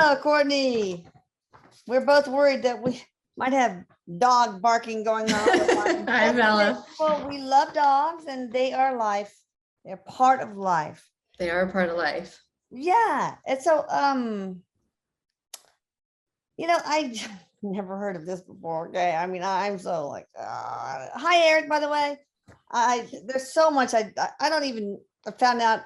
Hello, Courtney. We're both worried that we might have dog barking going on. Hi, Bella. Well, we love dogs and they are life. They're part of life. They are a part of life. Yeah. And so, I never heard of this before. Okay. I mean, I'm so like, hi, Eric, by the way. There's so much I don't even found out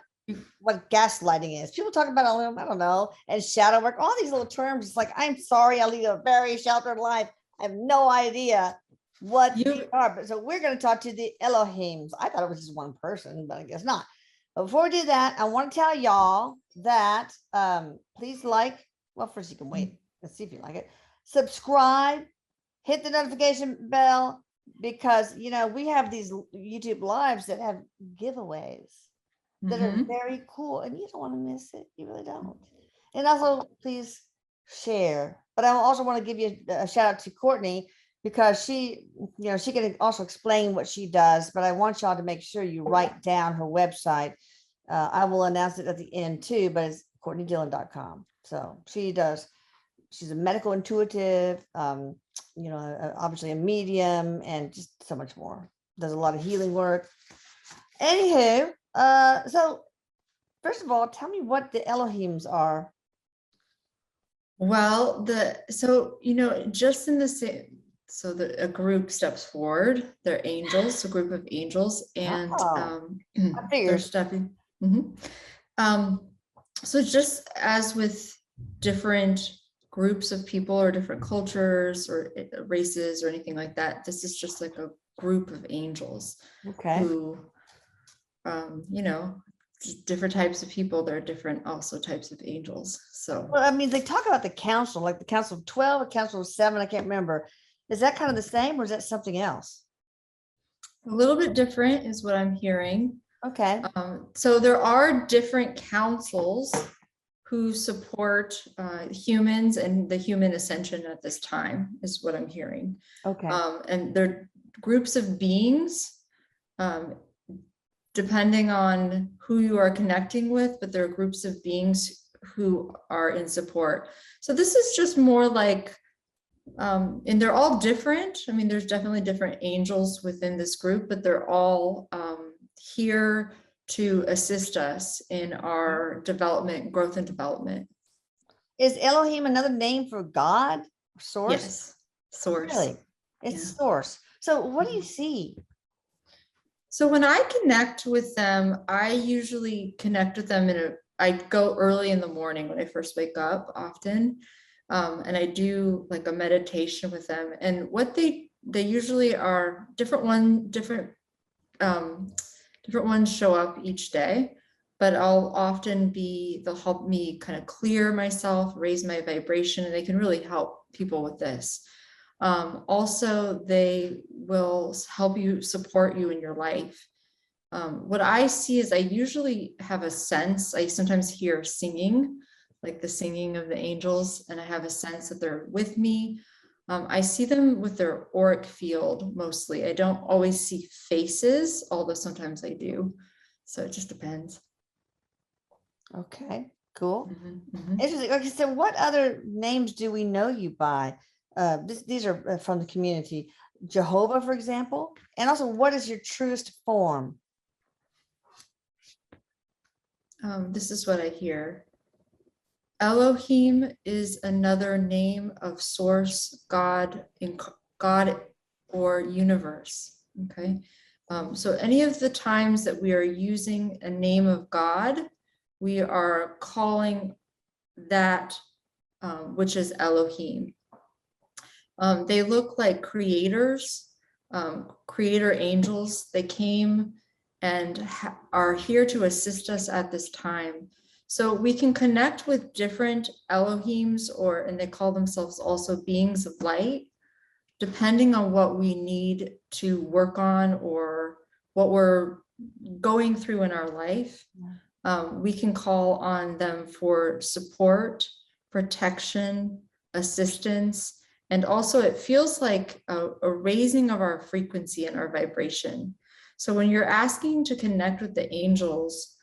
what gaslighting is. People talk about, I don't know, and shadow work, all these little terms. It's like, I'm sorry, I lead a very sheltered life. I have no idea what they are. But so we're going to talk to the Elohims. I thought it was just one person, but I guess not. But before we do that, I want to tell y'all that please first you can wait. Let's see if you like it. Subscribe, hit the notification bell, because we have these YouTube lives that have giveaways that are very cool, and you don't want to miss it. You really don't. And also, please share. But I also want to give you a shout out to Courtney, because she can also explain what she does. But I want y'all to make sure you write down her website. I will announce it at the end too, but it's CourtneyDillon.com. So she's a medical intuitive, obviously a medium, and just so much more. Does a lot of healing work. Anywho, so first of all, tell me what the Elohims are. Well, just in the same, so a group steps forward. They're angels, a group of angels, and they're stepping. So just as with different groups of people or different cultures or races or anything like that, this is just like a group of angels. Okay. Who different types of people. There are different also types of angels. So well, I mean, they talk about the council, like the council of 12 or council of 7, I can't remember. Is that kind of the same, or is that something else? A little bit different is what I'm hearing. Okay. So there are different councils who support humans and the human ascension at this time, is what I'm hearing. Okay. And they're groups of beings, depending on who you are connecting with, but there are groups of beings who are in support. So this is just more like, and they're all different. I mean, there's definitely different angels within this group, but they're all here to assist us in our development, growth and development. Is Elohim another name for God? Source? Yes, source. Really? It's source. So what do you see? So when I connect with them, I usually connect with them I go early in the morning when I first wake up often. And I do like a meditation with them, and what they usually are different ones show up each day, but they'll help me kind of clear myself, raise my vibration, and they can really help people with this. Also, they will help you, support you in your life. What I see is I usually have a sense, I sometimes hear singing, like the singing of the angels, and I have a sense that they're with me. I see them with their auric field mostly. I don't always see faces, although sometimes I do. So it just depends. Okay, cool. Interesting. Okay, so what other names do we know you by? These are from the community. Jehovah, for example. And also, what is your truest form? This is what I hear. Elohim is another name of source, God, God or universe. Okay. So any of the times that we are using a name of God, we are calling that which is Elohim. They look like creators, creator angels. They came and are here to assist us at this time. So we can connect with different Elohims, and they call themselves also beings of light, depending on what we need to work on or what we're going through in our life. We can call on them for support, protection, assistance, and also it feels like a raising of our frequency and our vibration. So when you're asking to connect with the angels,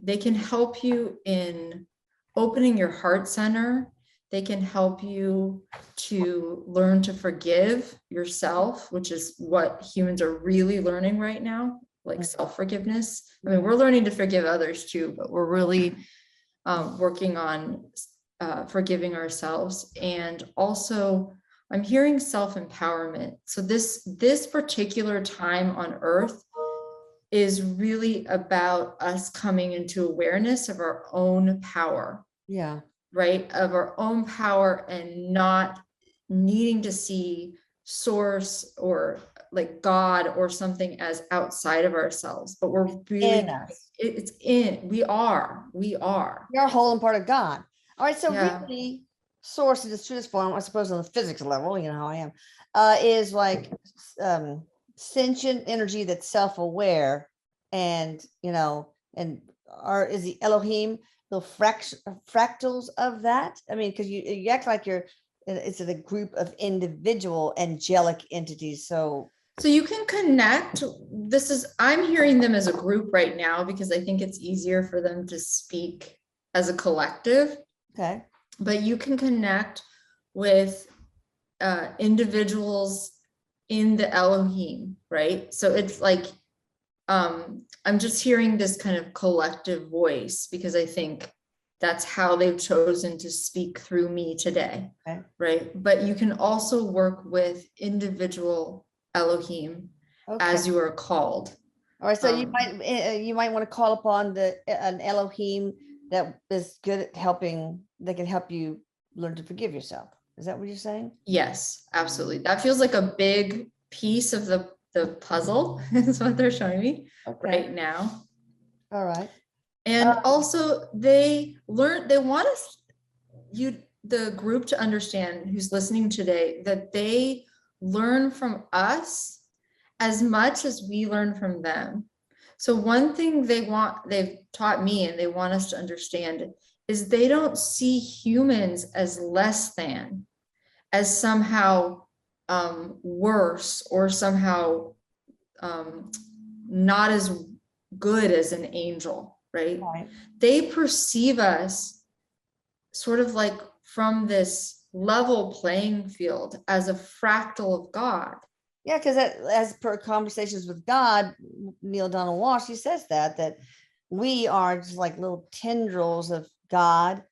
they can help you in opening your heart center. They can help you to learn to forgive yourself, which is what humans are really learning right now, like self-forgiveness. I mean, we're learning to forgive others too, but we're really working on forgiving ourselves. And also, I'm hearing self-empowerment. So this particular time on earth is really about us coming into awareness of our own power. Yeah. Right? Of our own power, and not needing to see source or like God or something as outside of ourselves, but we're really In us. we are. You're a whole and part of God. All right. So Yeah. really, source in its truest form, I suppose on the physics level, you know how I am, is like sentient energy that's self-aware, and and is the Elohim the fractals of that? I mean, because you act like it's a group of individual angelic entities. So you can connect. I'm hearing them as a group right now because I think it's easier for them to speak as a collective. okay. But you can connect with individuals in the Elohim, right? So it's like, I'm just hearing this kind of collective voice because I think that's how they've chosen to speak through me today, Okay. right? But you can also work with individual Elohim as you are called. All right. So you might want to call upon an Elohim that is good at helping, that can help you learn to forgive yourself. Is that what you're saying? Yes, absolutely. That feels like a big piece of the puzzle is what they're showing me right now. All right. And also they want us, the group, to understand, who's listening today, that they learn from us as much as we learn from them. So one thing they've taught me and they want us to understand is they don't see humans as less than, as somehow worse or somehow not as good as an angel, right? They perceive us sort of like from this level playing field as a fractal of God. Yeah, because as per Conversations with God, Neil Donald Walsh, he says that we are just like little tendrils of God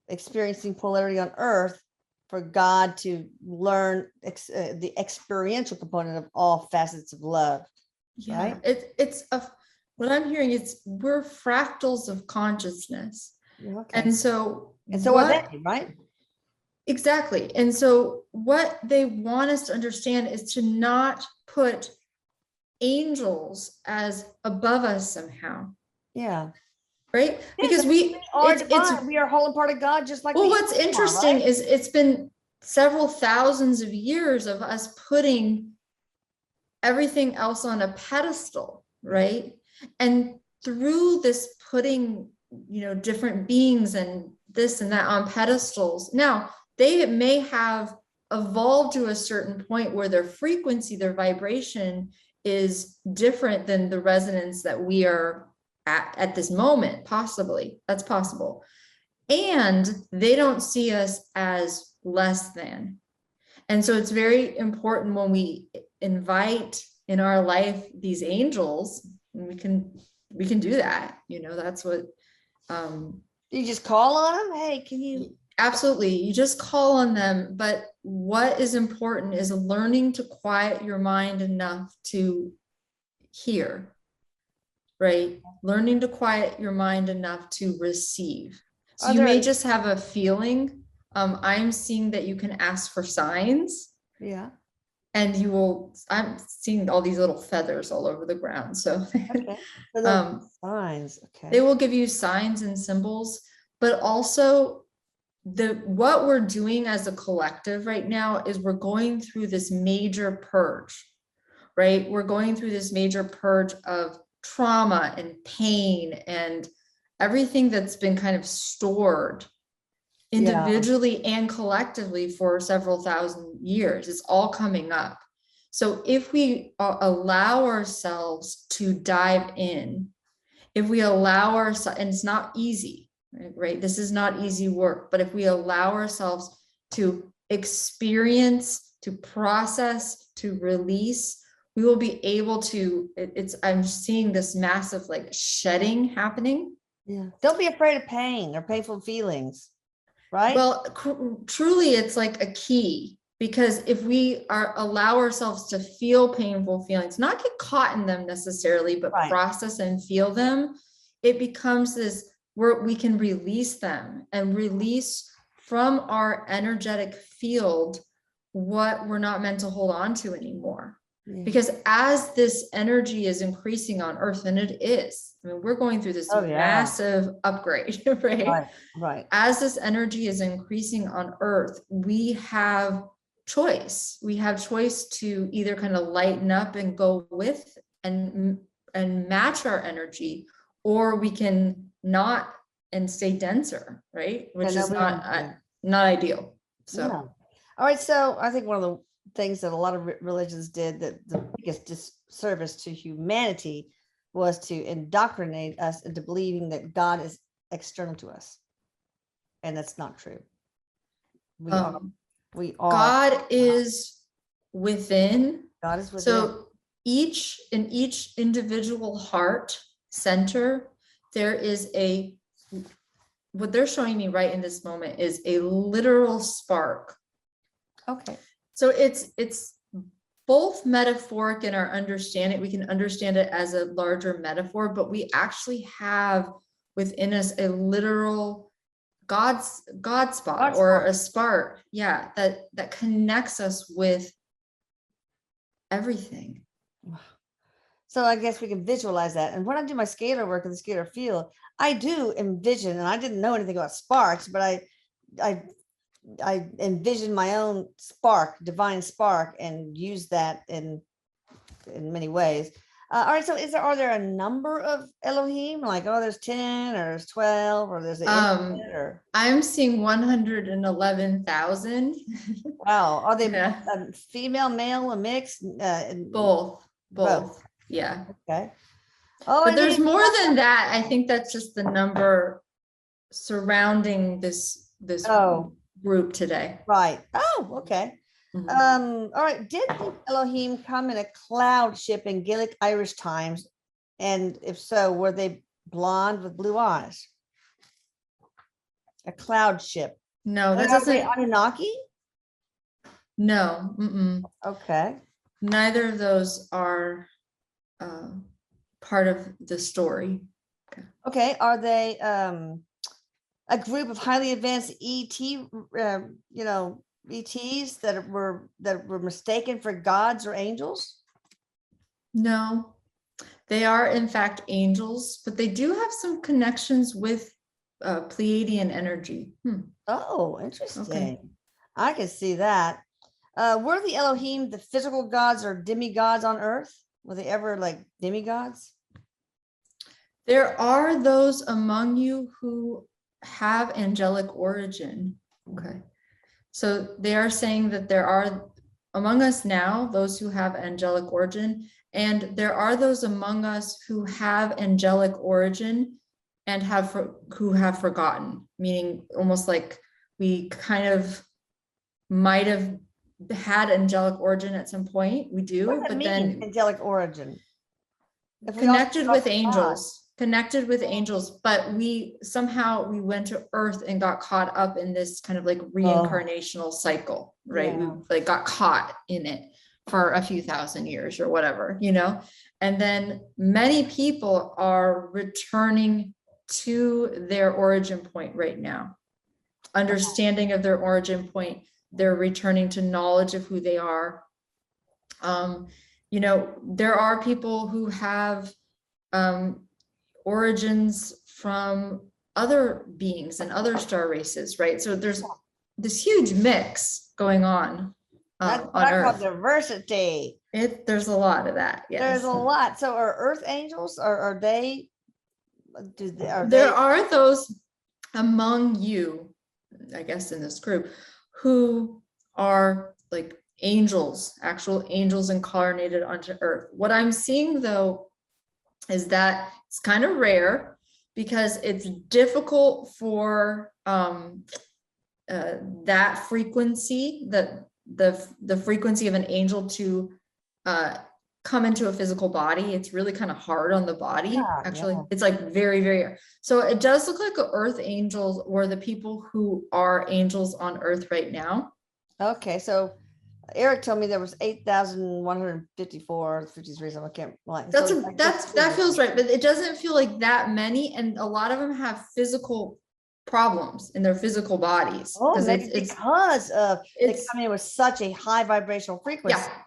experiencing polarity on earth, for God to learn the experiential component of all facets of love. Yeah, right? What I'm hearing is we're fractals of consciousness. Okay. And so are they, right? Exactly. And so what they want us to understand is to not put angels as above us somehow. Yeah. Right? Because we are divine. We are whole and part of God, just like. Well, what's interesting is it's been several thousands of years of us putting everything else on a pedestal, right? And through this putting, different beings and this and that on pedestals, now they may have evolved to a certain point where their frequency, their vibration is different than the resonance that we are at this moment. Possibly, that's possible. And they don't see us as less than. And so it's very important when we invite in our life these angels, and we can do that. That's what you just call on them. Hey, can you? Absolutely. You just call on them. But what is important is learning to quiet your mind enough to hear, right? Learning to quiet your mind enough to receive. So you may just have a feeling. I'm seeing that you can ask for signs. Yeah. And I'm seeing all these little feathers all over the ground. So, signs. Okay. They will give you signs and symbols, but also what we're doing as a collective right now is we're going through this major purge, right? We're going through this major purge of trauma and pain and everything that's been kind of stored individually and collectively for several thousand years. It's all coming up. So if we allow ourselves to dive in, if we allow ourselves, and it's not easy, right? This is not easy work, but if we allow ourselves to experience, to process, to release, we will be able to, I'm seeing this massive like shedding happening. Yeah. Don't be afraid of pain or painful feelings, right? Well, truly, it's like a key, because if we allow ourselves to feel painful feelings, not get caught in them necessarily, but Right. process and feel them, it becomes this where we can release them and release from our energetic field what we're not meant to hold on to anymore. Yeah. Because as this energy is increasing on Earth, and it is, I mean, we're going through this massive upgrade, right? Right. As this energy is increasing on Earth, we have choice. We have choice to either kind of lighten up and go with and match our energy, or we can not and stay denser, right? Which is not ideal. So, yeah. All right. So I think one of the things that a lot of religions did, that the biggest disservice to humanity, was to indoctrinate us into believing that God is external to us. And that's not true. We are. God is within. God is within. So in each individual heart center, there is what they're showing me right in this moment is a literal spark. Okay. So it's both metaphoric in our understanding. We can understand it as a larger metaphor, but we actually have within us a literal God spot or a spark. Yeah. That connects us with everything. So I guess we can visualize that. And when I do my scalar work in the scalar field, I do envision, and I didn't know anything about sparks, but I envision my own spark, divine spark, and use that in many ways. All right. So are there a number of Elohim? Like, oh, there's 10 or there's 12 or there's I'm seeing 111,000. Wow. Are they female, male, a mix? Both. Yeah. Okay. Oh, but there's more than that. I think that's just the number surrounding this group today. Right. Oh, okay. All right. Did the Elohim come in a cloud ship in Gaelic Irish times? And if so, were they blonde with blue eyes? A cloud ship. No, that doesn't. Anunnaki? No. Okay. Neither of those are part of the story. Okay. Are they a group of highly advanced ET, ETs that were mistaken for gods or angels? No, they are in fact angels, but they do have some connections with Pleiadian energy. Oh, interesting. Okay. I can see that. Were the Elohim the physical gods or demigods on Earth? Were they ever like demigods? There are those among you who have angelic origin. Okay. So they are saying that there are among us now those who have angelic origin, and there are those among us who have angelic origin and who have forgotten, meaning almost like we kind of might have had angelic origin at some point. We do, but then angelic origin. Connected with angels, but we went to Earth and got caught up in this kind of like reincarnational cycle, right? Yeah. We like got caught in it for a few thousand years or whatever, and then many people are returning to their origin point right now, understanding of their origin point. They're returning to knowledge of who they are. There are people who have origins from other beings and other star races, right? So there's this huge mix going on. That's what I call diversity. There's a lot of that. Yes. There's a lot. So are Earth angels, or are they? There are those among you, I guess, in this group, who are like angels, actual angels incarnated onto Earth. What I'm seeing though is that it's kind of rare, because it's difficult for that frequency, the frequency of an angel to come into a physical body. It's really kind of hard on the body. Yeah, Actually, yeah. it's like very, very, so it does look like earth angels, or the people who are angels on earth right now. Okay, so Eric told me there was 8,154, 53, something, I can't like. That's So a, like that's, that feels right, but it doesn't feel like that many, and a lot of them have physical problems in their physical bodies. Oh, Because maybe because of they it's, come in with such a high vibrational frequency. yeah.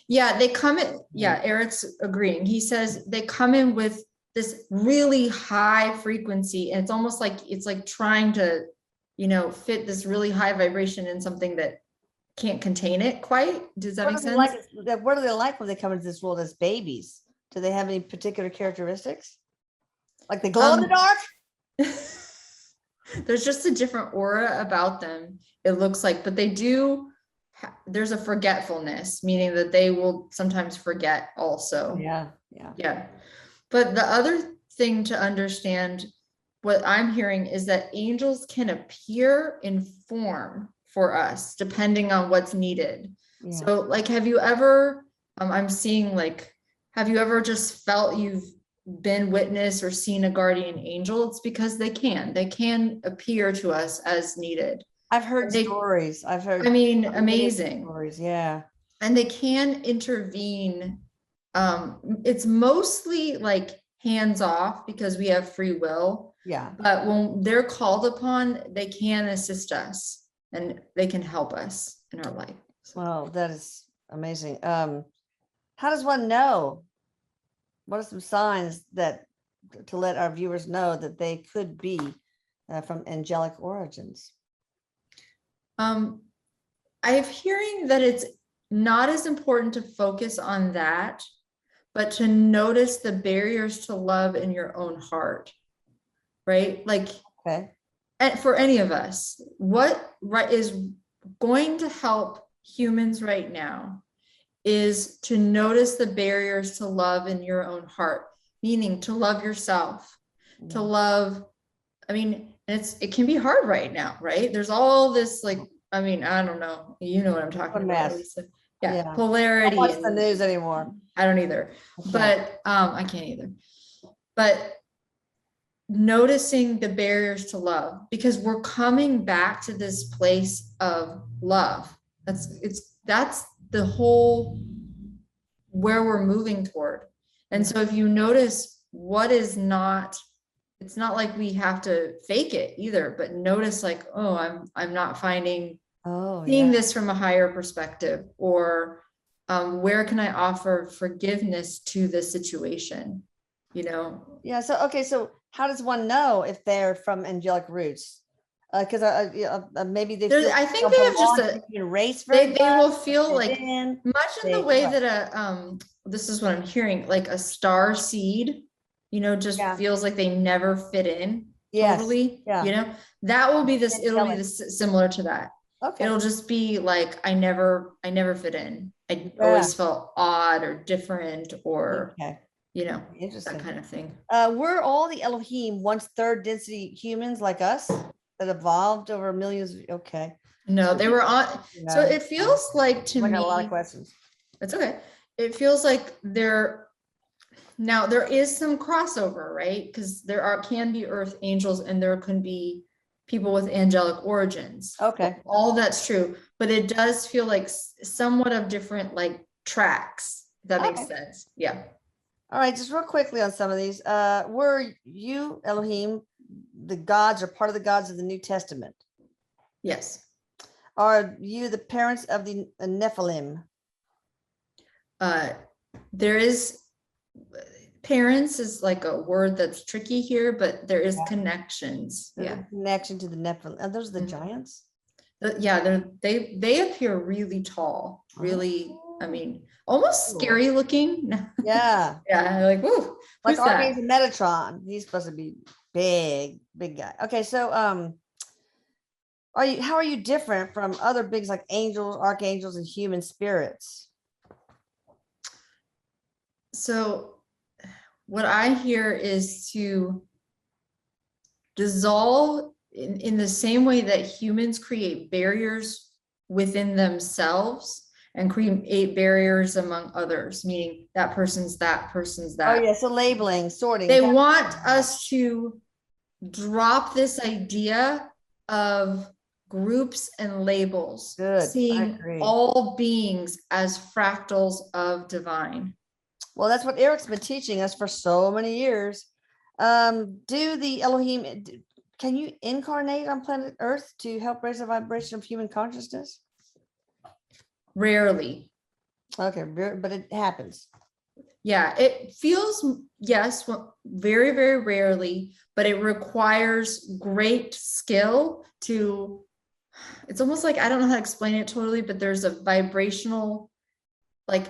Yeah, they come in, yeah, Eric's agreeing. He says they come in with this really high frequency, and it's almost like it's like trying to, fit this really high vibration in something that can't contain it quite. Does that What make are they sense? like? What are they like when they come into this world as babies? Do they have any particular characteristics? Like they glow in the dark? There's just a different aura about them, it looks like, but they do, there's a forgetfulness, meaning that they will sometimes forget also. Yeah, yeah. Yeah. But the other thing to understand, what I'm hearing is that angels can appear in form for us depending on what's needed. Yeah. So like, have you ever, I'm seeing like, have you ever just felt you've been witness or seen a guardian angel? It's because they can appear to us as needed. I've heard They, stories. I've heard I mean, many amazing stories. Yeah. and they can intervene. It's mostly like hands off because we have free will, Yeah. but when they're called upon, they can assist us and they can help us in our life. So, Well, that is amazing. How does one know? What are some signs that to let our viewers know that they could be from angelic origins? I'm hearing that it's not as important to focus on that, but to notice the barriers to love in your own heart, right? Like, Okay. and for any of us, what is going to help humans right now is to notice the barriers to love in your own heart, meaning to love yourself, to love, I mean, it can be hard right now, right? There's all this like, I mean, I don't know, you know what I'm talking about, Lisa. Yeah, Yeah. I don't polarity. watch the news anymore. I don't either, Okay. but I can't either. But noticing the barriers to love, because we're coming back to this place of love. That's the whole where we're moving toward. And so if you notice what is not, it's not like we have to fake it either, but notice like, oh, I'm not finding seeing this from a higher perspective, or where can I offer forgiveness to this situation? Yeah. So, okay. So how does one know if they're from angelic roots? Because maybe they feel I think they have just a race. They will feel like in. much in the way that this is what I'm hearing, like a star seed, just feels like they never fit in totally. Yeah. That will be this, it'll be this similar to that. Okay. It'll just be like, I never fit in. I always felt odd or different, or Interesting. that kind of thing. Were all the Elohim once third density humans like us that evolved over millions? Okay. No, they were on. So it feels like to me, I got a lot of questions. It's okay. It feels like now there is some crossover, right? Because there can be earth angels and there can be people with angelic origins. Okay. All that's true, but it does feel like somewhat of different like tracks. If that makes sense. Yeah. All right, just real quickly on some of these. Were you, Elohim, the gods or part of the gods of the New Testament? Yes. Are you the parents of the Nephilim? There is, parents is like a word that's tricky here, but there is connections. Connection to the Nephilim. Are those the giants? Yeah, they appear really tall, really, I mean, almost scary looking. Yeah. Yeah, like, woo, like Archangel Metatron. He's supposed to be big guy. Okay, so how are you different from other bigs like angels, archangels, and human spirits? So what I hear is to dissolve in the same way that humans create barriers within themselves and create barriers among others, meaning that person's that, person's Oh, that. yeah. So labeling, sorting. They that- want us to drop this idea of groups and labels, Good. I seeing agree. all beings as fractals of divine. Well, that's what Eric's been teaching us for so many years. Do the Elohim, can you incarnate on planet Earth to help raise the vibration of human consciousness? Rarely. Okay, but it happens. Yeah, it feels, yes, very, very rarely, but it requires great skill to, it's almost like, I don't know how to explain it totally, but there's a vibrational, like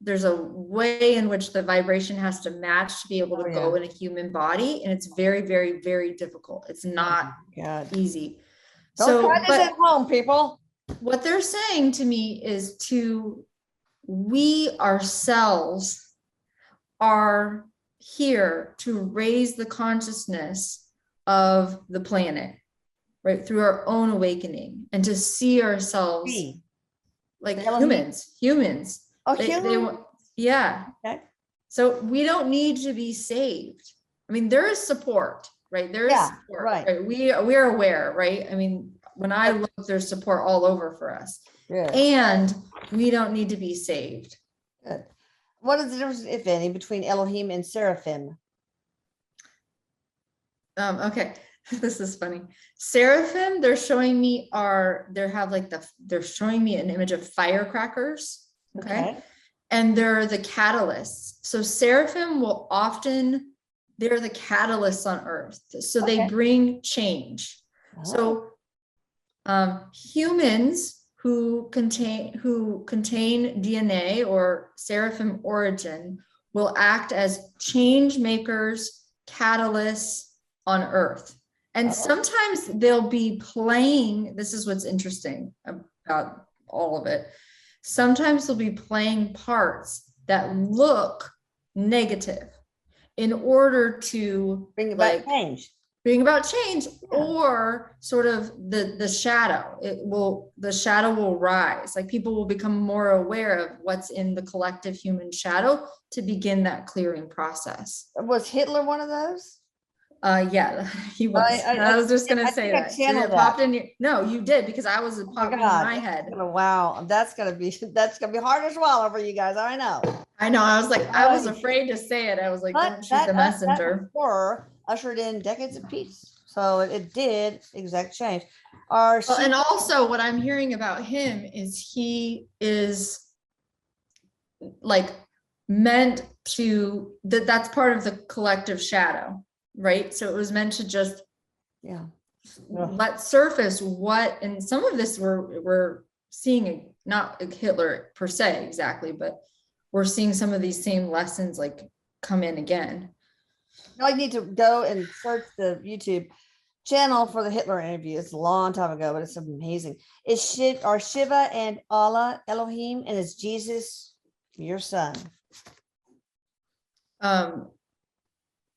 there's a way in which the vibration has to match to be able to go in a human body. And it's very, very, very difficult. It's not easy. Don't try this at home, people. What they're saying to me is we ourselves are here to raise the consciousness of the planet, right? Through our own awakening, and to see ourselves like humans. Oh, humans. Yeah. Okay. So we don't need to be saved. I mean, there is support, right? There is support, right? We are aware, right? I mean, when I look, there's support all over for us. Good. And we don't need to be saved. Good. What is the difference, if any, between Elohim and Seraphim? Okay, this is funny. Seraphim, they're showing me they're showing me an image of firecrackers. Okay. And they're the catalysts. So seraphim will often, they're the catalysts on earth. So they bring change. So humans who contain DNA or seraphim origin will act as change makers, catalysts on earth. And sometimes they'll be playing, this is what's interesting about all of it. Sometimes they'll be playing parts that look negative in order to bring about change, or sort of the shadow. The shadow will rise. Like people will become more aware of what's in the collective human shadow to begin that clearing process. Was Hitler one of those? Yeah, he was. I was just gonna say that. So it popped in no, you did, because I was popping in my head. Wow, that's gonna be hard to swallow for you guys. I know. I was like, I was afraid to say it. I was like, don't shoot the messenger. Horror ushered in decades of peace, so it did exact change. And also, what I'm hearing about him is he is like meant to that's part of the collective shadow. Right. So it was meant to just let surface what, and some of this we're seeing, not Hitler per se exactly, but we're seeing some of these same lessons like come in again. Now I need to go and search the YouTube channel for the Hitler interview. It's a long time ago, but it's amazing. Are Shiva and Allah Elohim, and is Jesus your son?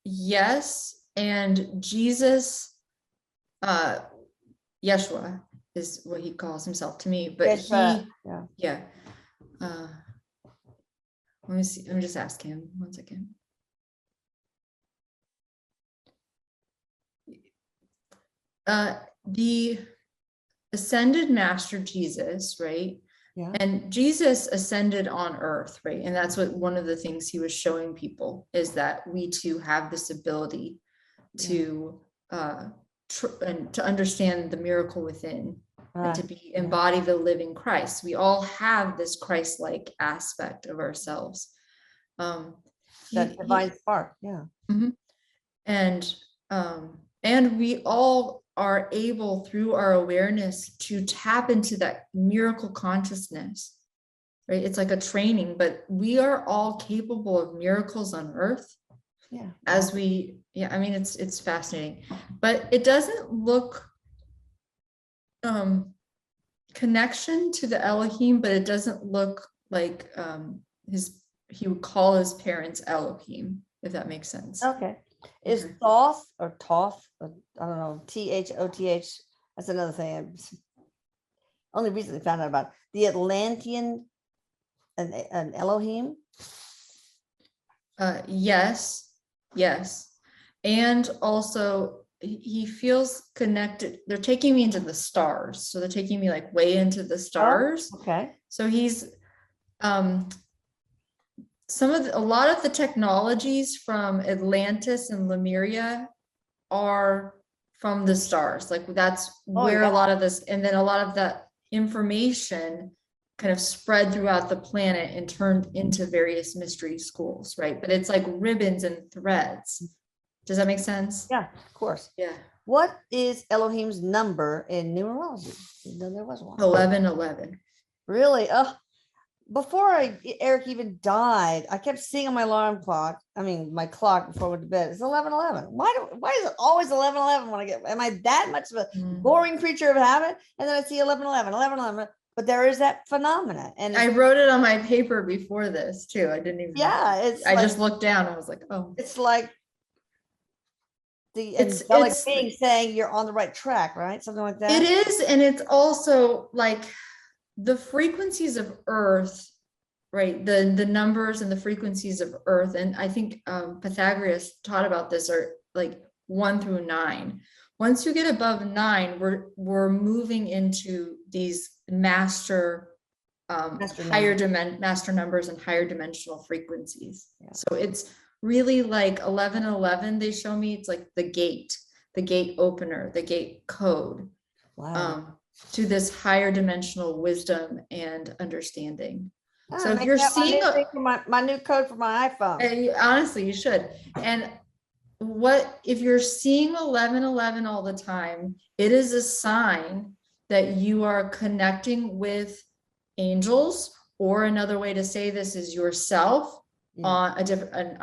Yes, and Jesus, Yeshua is what he calls himself to me, but Let me see. Let me just ask him 1 second. The ascended master Jesus, right? Yeah. And Jesus ascended on earth, right? And that's what one of the things he was showing people is that we too have this ability to and to understand the miracle within, and to embody the living Christ. We all have this Christ-like aspect of ourselves. That divine spark, And we all are able through our awareness to tap into that miracle consciousness, right? It's like a training, but we are all capable of miracles on earth. As we, I mean, it's fascinating, but it doesn't look connection to the Elohim, but it doesn't look like he would call his parents Elohim, if that makes sense. Okay. Is Okay. Thoth or Toth, I don't know, Thoth, that's another thing. Only recently found out about the Atlantean an Elohim. Yes, yes. And also he feels connected. They're taking me into the stars. So they're taking me like way into the Oh, stars. okay. So he's a lot of the technologies from Atlantis and Lemuria are from the stars. Like that's Oh, where yeah. a lot of this, and then a lot of that information kind of spread throughout the planet and turned into various mystery schools, right? But it's like ribbons and threads. Does that make sense? Yeah, of course. Yeah. What is Elohim's number in numerology? You know, there was one. 1111. Really? Before Eric even died, I kept seeing on my alarm clock. I mean, my clock before I went to bed. It's 11:11. Why is it always 11:11 when I get? Am I that much of a boring creature of habit? And then I see 11:11, 11:11. But there is that phenomena, and I wrote it on my paper before this too. I didn't even. Yeah, it's. I just looked down and was like, oh. It's like the angelic being saying you're on the right track, right? Something like that. It is, and it's also like the frequencies of Earth, right? The numbers and the frequencies of Earth, and I think Pythagoras taught about this, are like 1 through 9. Once you get above 9, we're moving into these master numbers and higher dimensional frequencies. Yeah. So it's really like 11:11. They show me it's like the gate opener, the gate code. Wow. To this higher dimensional wisdom and understanding. So if you're seeing my new code for my iPhone, honestly, you should. And if you're seeing 11:11 all the time, it is a sign that you are connecting with angels, or another way to say this is yourself on a different,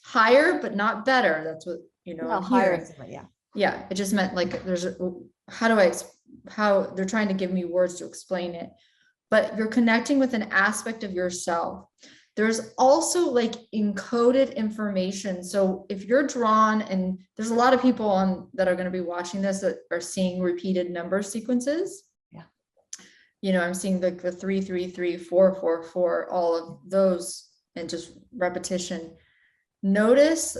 higher, but not better. That's what, I'm hearing. Yeah. It just meant like how they're trying to give me words to explain it, but you're connecting with an aspect of yourself. There's also like encoded information. So if you're drawn, and there's a lot of people that are going to be watching this that are seeing repeated number sequences. Yeah. I'm seeing the 333, 444, all of those, and just repetition. Notice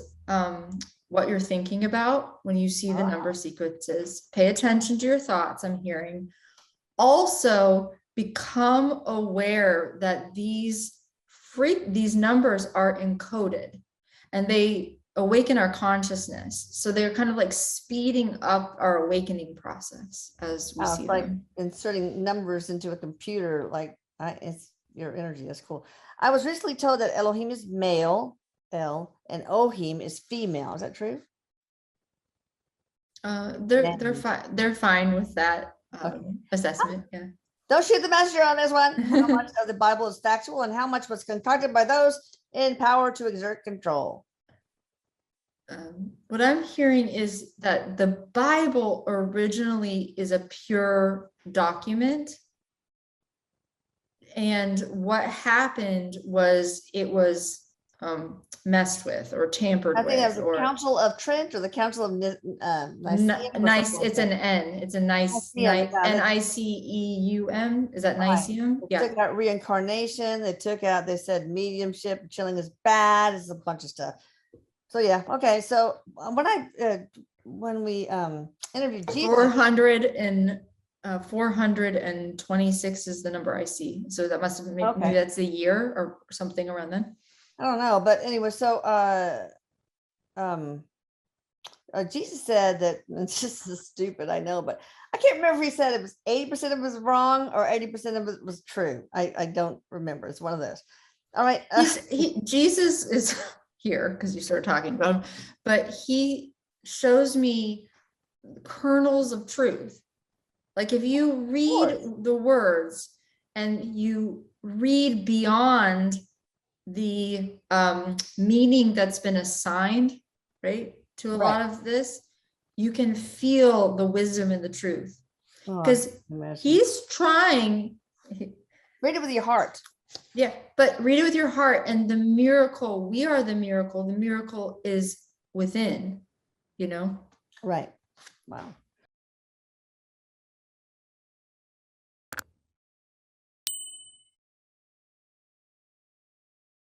what you're thinking about when you see the number sequences. Pay attention to your thoughts, I'm hearing. Also, become aware that these numbers are encoded and they awaken our consciousness. So they're kind of like speeding up our awakening process as we see like them. Inserting numbers into a computer, like it's your energy. That's cool. I was recently told that Elohim is male, El, and Ohim is female. Is that true? They're fine with that assessment. Yeah. Don't shoot the messenger on this one. How much of the Bible is factual, and how much was concocted by those in power to exert control? What I'm hearing is that the Bible originally is a pure document. And what happened was it was messed with or tampered with. I think that was the Council of Trent or the Council of Nice. It's an N. It's a nice Niceum. Is that Niceum? They took out reincarnation. They said mediumship, chilling is bad. It's a bunch of stuff. So yeah, okay. So when we interviewed Jesus, 426 is the number I see. So that must have maybe that's the year or something around then. I don't know, but anyway, so Jesus said that, it's just stupid, I know, but I can't remember if he said it was 80% of it was wrong or 80% of it was true. I don't remember. It's one of those. All right. Jesus is here because you started talking about him, but he shows me kernels of truth. Like if you read the words and you read beyond the meaning that's been assigned, right, to a lot of this, you can feel the wisdom and the truth, because he's trying. Read it with your heart. Yeah, but read it with your heart. And the miracle, we are the miracle. The miracle is within, you know? Right. Wow.